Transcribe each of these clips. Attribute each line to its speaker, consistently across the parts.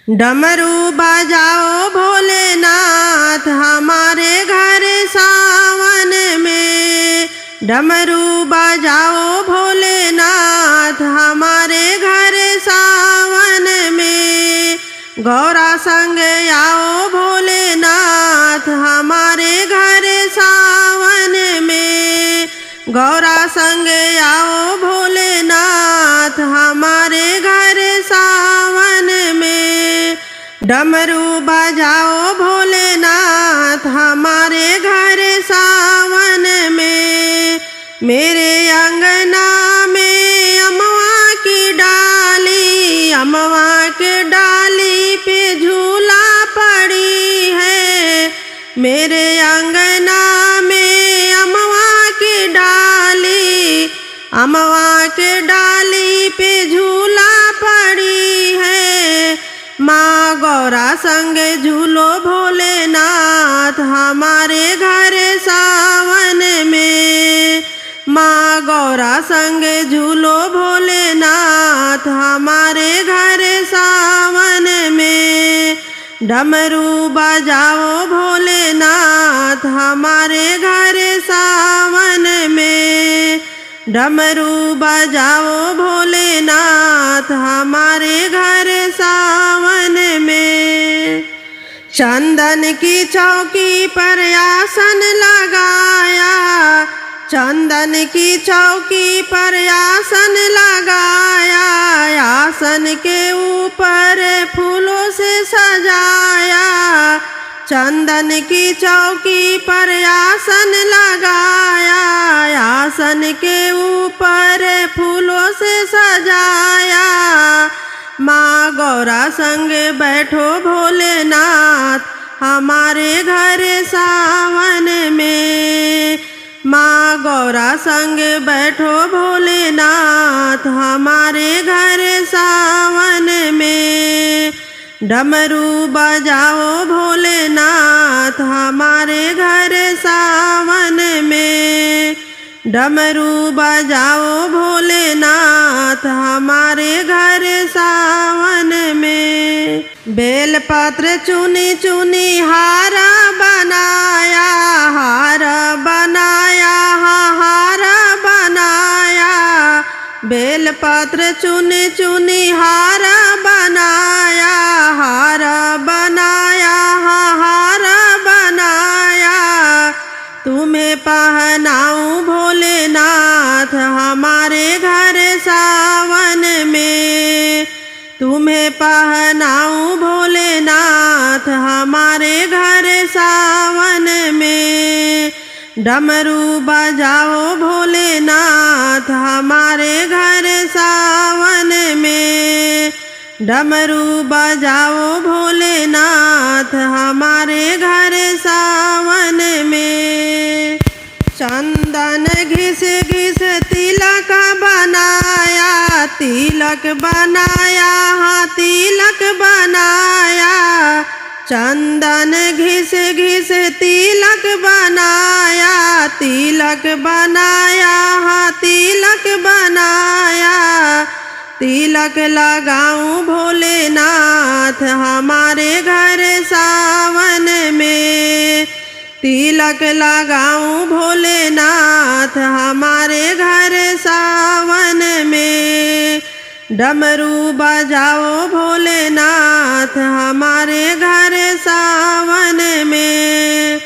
Speaker 1: डमरू बजाओ भोलेनाथ हमारे घर सावन में। डमरू बजाओ भोलेनाथ हमारे घर सावन में। गौरा संग आओ भोलेनाथ हमारे घर सावन में। गौरा संग आओ भोलेनाथ हमारे घर सावन में। डमरू बजाओ भोलेनाथ हमारे घर सावन में। मेरे अंगना में अमवा की डाली, अमवा के डाली पे झूला पड़ी है। मेरे अंगना में अमवा की डाली, अमवा के डाली पे झूला पड़ी है। माँ गौरा संग झूलो भोलेनाथ हमारे घर सावन में। माँ गौरा संग झूलो भोलेनाथ हमारे घर सावन में। डमरू बजाओ भोलेनाथ हमारे घर सावन में। डमरू बजाओ भोलेनाथ हमारे घर सावन में। चंदन की चौकी पर आसन लगाया, चंदन की चौकी पर आसन लगाया। आसन के ऊपर फूलों से सजाया। चंदन की चौकी पर आसन लगाया। आसन के ऊपर फूलों से सजाया। माँ गौरा संग बैठो भोलेनाथ हमारे घर सावन में। माँ गौरा संग बैठो भोलेनाथ हमारे घर सावन में। डमरू बजाओ भोलेनाथ हमारे घर सावन में। डमरू बजाओ भोलेनाथ हमारे घर सावन में। बेलपत्र चुनी चुनी हारा बनाया, हार बनाया, हार बनाया। बेलपत्र चुनी चुनी हार बनाया, हार बनाया, हार बनाया। तुम्हें पहनाऊं भोलेनाथ हमारे घर सावन में। तुम्हें पहनाऊं भोलेनाथ हमारे घर सावन में। डमरू बजाओ भोलेनाथ हमारे घर सावन में। डमरू बजाओ भोलेनाथ हमारे घर सावन में। चंदन घिस घिस तिलक बनाया, तिलक बनाया, हाँ तिलक बनाया। चंदन घिस घिस तिलक बनाया, तिलक बनाया, हाँ तिलक बनाया। तिलक लगाऊं भोलेनाथ हमारे घर सावन में। तिलक लगाऊं भोलेनाथ हमारे घर सावन में। डमरू बजाओ भोलेनाथ हमारे घर सावन में।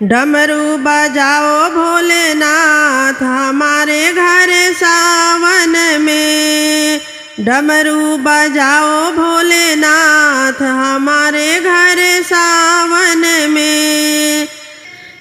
Speaker 1: डमरू बजाओ भोलेनाथ हमारे घर सावन में। डमरू बजाओ भोलेनाथ हमारे घर सावन में।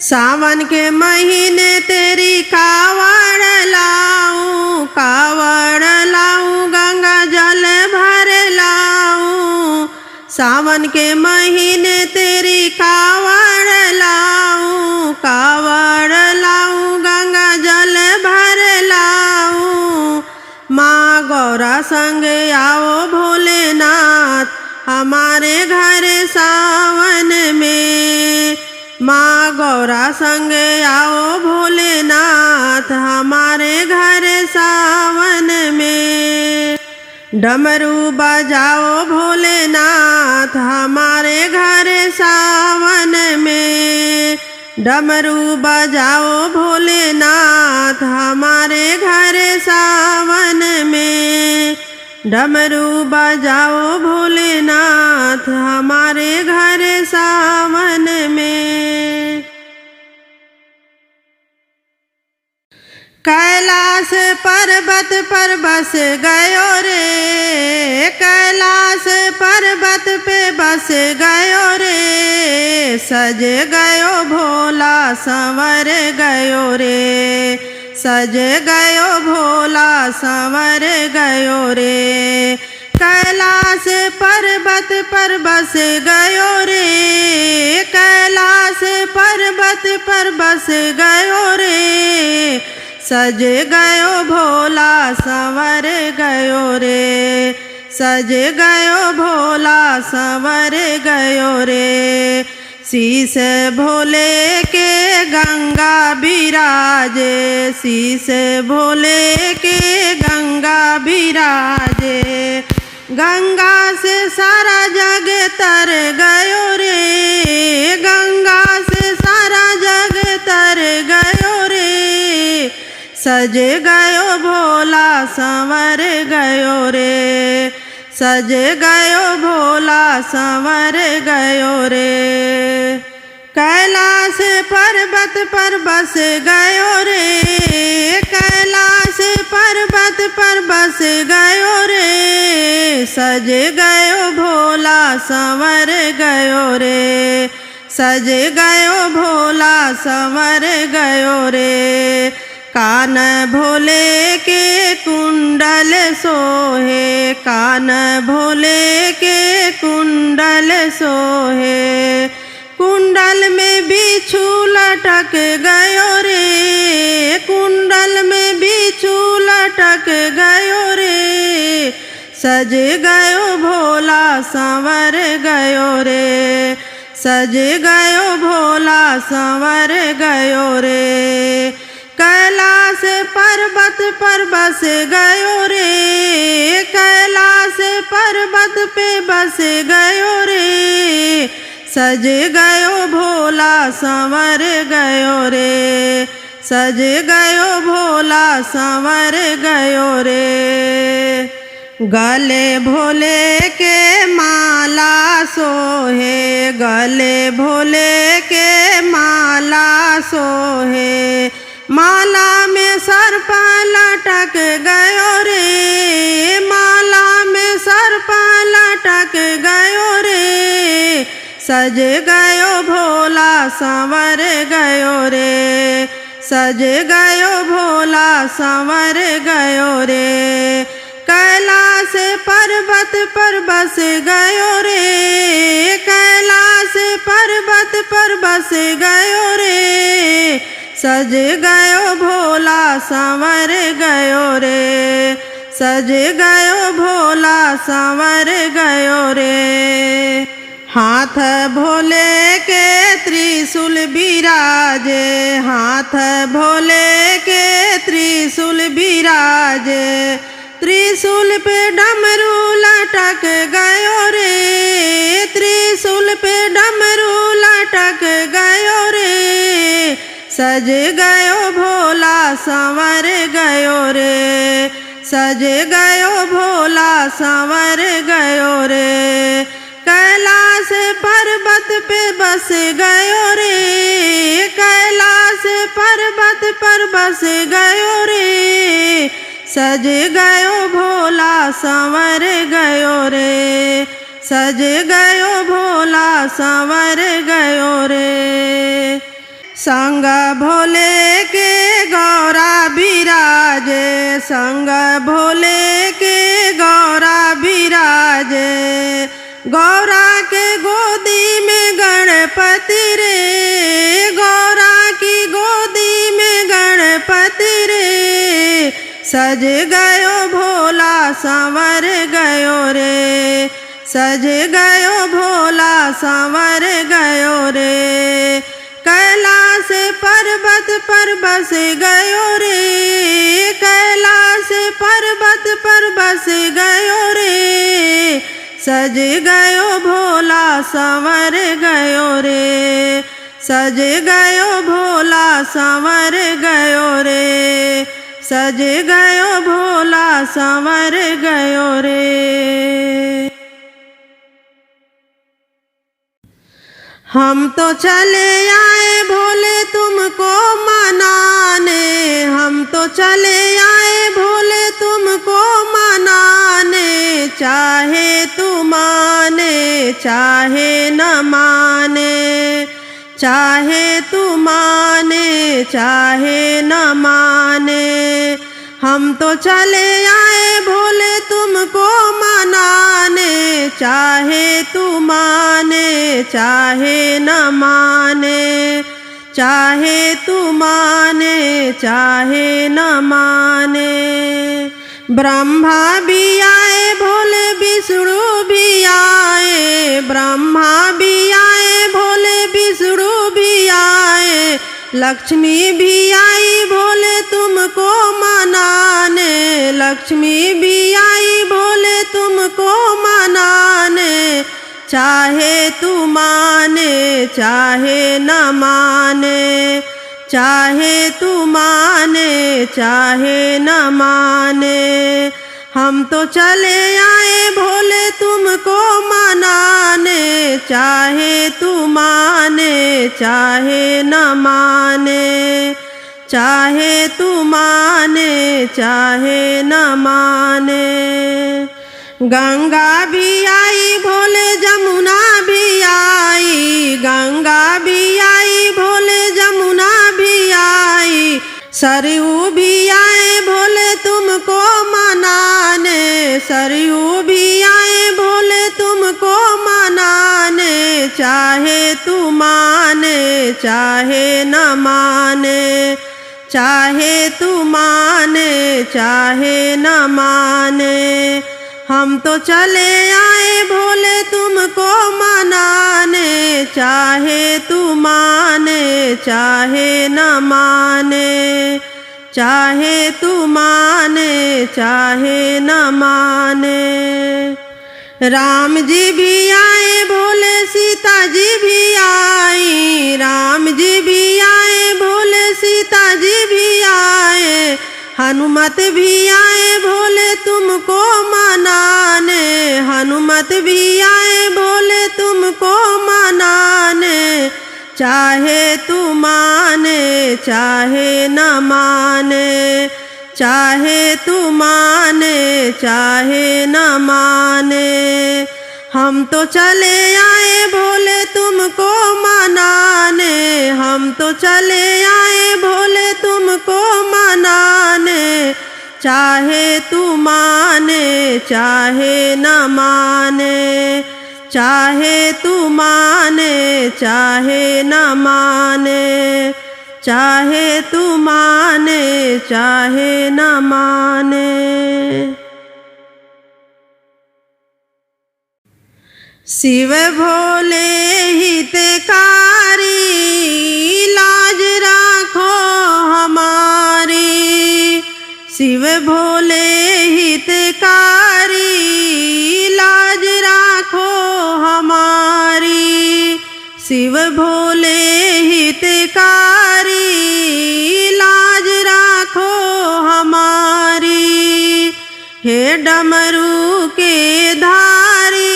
Speaker 1: सावन के महीने तेरी कावड़ लाऊं, कावड़ लाऊं, गंगा जल भर लाऊं। सावन के महीने तेरी कावड़ लाऊं, कावड़ लाऊं, गंगा जल भर लाऊं। माँ गौरा संग आओ भोलेनाथ हमारे घर सावन में। माँ गौरा संग आओ भोलेनाथ हमारे घर सावन में। डमरू बजाओ भोलेनाथ डमरू बजाओ भोलेनाथ हमारे घर सावन में। डमरू बजाओ भोलेनाथ हमारे घर सावन में। कैलाश पर्वत पर बस गयो रे, कैलाश पर्वत पे बस गयो रे। सज गयो भोला संवर गयो रे, सज गयो भोला संवर गयो रे। कैलाश पर्वत पर बस गयो रे, कैलाश पर्वत पर बस गयो रे। सज गयो भोला संवर गयो रे, सज गयो भोला संवर गयो रे। शीश भोले के गंगा बिराजे, शीश भोले के गंगा बिराजे। गंगा से सारा जग तर गयो रे, गंगा से सारा जग तर गयो रे। सज गयो भोला संवर गयो रे, सज गयो भोला संवर गयो रे। कैलाश पर्वत पर बस गयो रे, कैलाश पर्वत पर बस गयो रे। सज गयो भोला संवर गयो रे, सज गयो भोला संवर गयो रे। कान भोले के कुंडल सोहे, कान भोले के कुंडल सोहे। कुंडल में बिच्छू लटक गयो रे, कुंडल में बिच्छू लटक गयो रे। सज गयो भोला संवर गयो रे, सज गयो भोला संवर गयो रे। कैलाश पर्वत पर बस गयो रे, कैलाश पर्वत पे बस गयो रे। सज गयो भोला संवर गयो रे, सज गयो भोला संवर गयो रे। गले भोले के माला सोहे, गले भोले के माला सोहे। माला में सर्प लटक गयो रे, माला में सर्प लटक गयो रे। सज गयो भोला संवर गयो रे, सज गयो भोला संवर गयो रे। कैलाश पर्वत पर बस गयो रे, कैलाश पर्वत पर बस गयो रे। सज गयो भोला संवर गयो रे, सज गयो भोला संवर गयो रे। हाथ भोले के त्रिशूल बिराजे, हाथ भोले के त्रिशूल बिराजे। त्रिशूल पे डमरू लटक गयो रे, त्रिशूल पे डमरू लटक गयो रे। सज गयो भोला संवर गयो रे, सज गयो भोला संवर गयो रे। कैलाश पर्वत पे बस गयो रे, कैलाश पर्वत पर बस गयो रे। सज गयो भोला संवर गयो रे, सज गयो भोला संवर गयो रे। संग भोले के गौरा बिराजे, संग भोले के गौरा बिराजे। गौरा के गोदी में गणपति रे, गौरा की गोदी में गणपति रे। सज गयो भोला संवर गयो रे, सज गयो भोला संवर गयो रे। कैलाश पर्वत पर बस गयो रे, कैलाश पर्वत पर बस गयो रे। सज गयो भोला संवर गयो रे, सज गयो भोला संवर गयो रे, सज गयो भोला संवर गयो रे। हम तो चले आए भोले तुमको मनाने, हम तो चले आए भोले तुमको मनाने, चाहे तू माने चाहे न माने, चाहे तू माने चाहे न माने। हम तो चले आए भोले तुमको मनाने, चाहे तू माने चाहे न माने, चाहे तू माने चाहे न माने। ब्रह्मा भी आए भोले विष्णु भी आए, ब्रह्मा भी आए भोले विष्णु भी आए, लक्ष्मी भी आई भोले तुमको मनाने, लक्ष्मी भी आई भोले तुमको मनाने, चाहे तू माने चाहे न माने, चाहे तू माने चाहे न माने। हम तो चले आए भोले तुमको मनाने, चाहे तू माने चाहे न माने, चाहे तू माने चाहे न माने। गंगा भी आई भोले जमुना भी आई, गंगा भी आई भोले जमुना भी आई, सरयू भी आए भोले तुमको मनाने, सरयू भी आए भोले तुमको मनाने, चाहे तू माने चाहे न माने, चाहे तू माने चाहे न माने। हम तो चले आए भोले तुमको मनाने, चाहे तू माने चाहे न माने, चाहे तू माने चाहे न माने। राम जी भी आए भोले सीता जी भी आई, राम जी भी आए भोले सीता जी भी आए, हनुमत भी आए भोले तुमको मनाने, हनुमत भी आए भोले तुमको मनाने, चाहे तू माने चाहे न माने, चाहे तू माने चाहे न माने। हम तो चले आए भोले तुमको मनाने, हम तो चले आए भोले तुमको मनाने, चाहे तू माने चाहे न माने, चाहे तू माने चाहे न माने, चाहे तू माने चाहे न माने। शिव भोले हितकारी लाज राखो हमारी, शिव भोले हितकारी लाज राखो हमारी, शिव भोले हितकारी लाज राखो हमारी। हे डमरू के धारी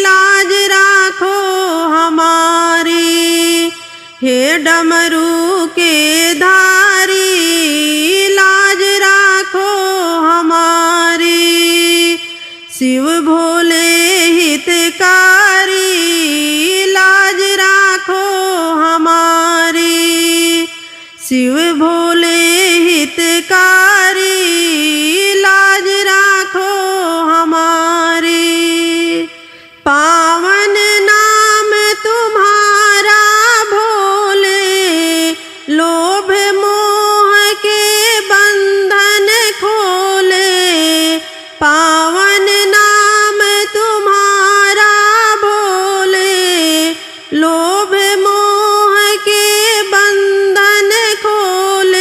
Speaker 1: लाज राखो हमारी, हे डमरू के धारी लाज राखो हमारी। शिव भोले हितकारी लाज राखो हमारी, शिव भोले हितकारी लाज राखो हमारी। पावन नाम तुम्हारा भोले, लोभ मोह के बंधन खोले, पावन नाम तुम्हारा भोले, लोभ मोह के बंधन खोले।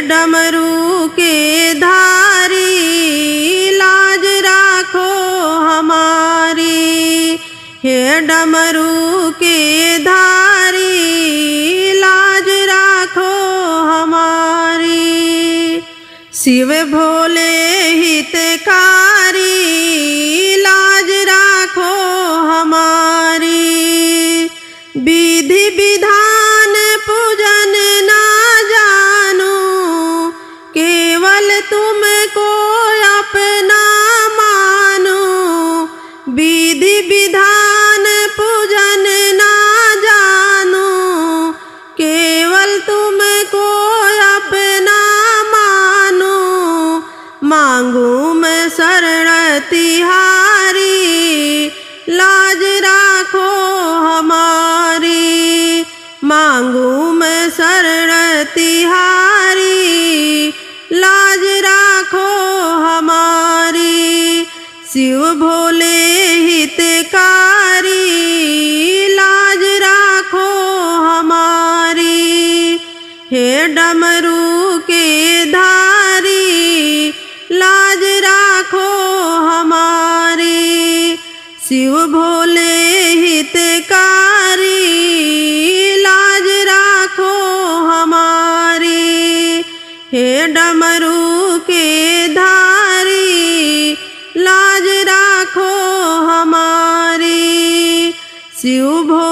Speaker 1: डमरू के धारी लाज राखो हमारी, हे डमरू के धारी लाज राखो हमारी। शिव भोले हितकारी लाज राखो हमारी, विधि विधान पूजन ना जानू, केवल तुमको अपना मानो। विधि विधान पूजन ना जानू, केवल तुमको अपना मानो। मांगू मैं शरण तिहारी लाज राखो हमारी, मांगू मैं शरण तिहारी लाज राखो हमारी। शिव भोले हितकारी लाज राखो हमारी, हे डमरू के धारी लाज राखो हमारी। शिव भोले हितकारी लाज राखो हमारी, हे डमरू के धारी लाज राखो हमारी। शिव भोले